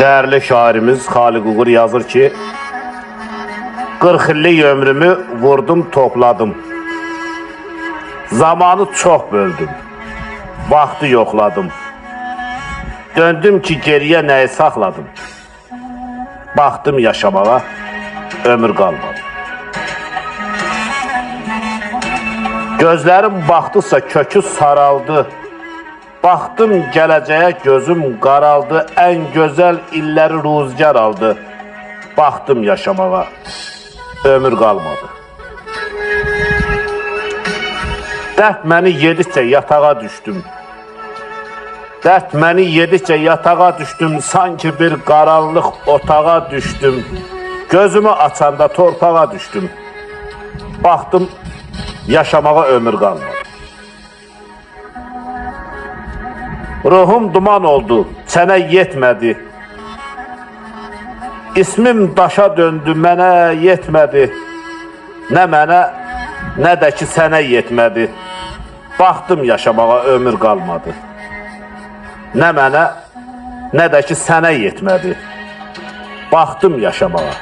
Değerli şairimiz Xaliq Uğur yazır ki, 40 illik ömrümü vurdum topladım. Zamanı çok böldüm, vaxtı yoxladım. Döndüm ki geriye neyi saxladım. Baxdım yaşamağa, ömür qalmadı. Gözlerim baxdısa kökü saraldı. Baxdım gələcəyə gözüm qaraldı. Ən gözəl illəri ruzgar aldı. Baxdım yaşamağa, ömür qalmadı. Dərd məni yedikcə yatağa düşdüm. Dərd məni yedikcə yatağa düşdüm. Sanki bir qaranlıq otağa düşdüm. Gözümü açanda torpağa düşdüm. Baxdım yaşamağa ömür qalmadı. Ruhum duman oldu, sənə yetmədi. İsmim daşa döndü, mənə yetmədi. Nə mənə, nə də ki sənə yetmədi. Baxdım yaşamağa ömür qalmadı. Nə mənə, nə də ki sənə yetmədi. Baxdım yaşamağa,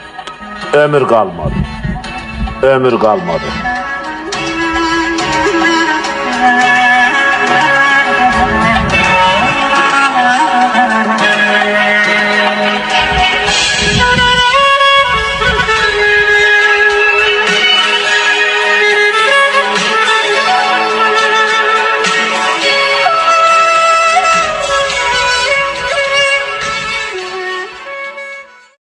ömür qalmadı. Ömür qalmadı.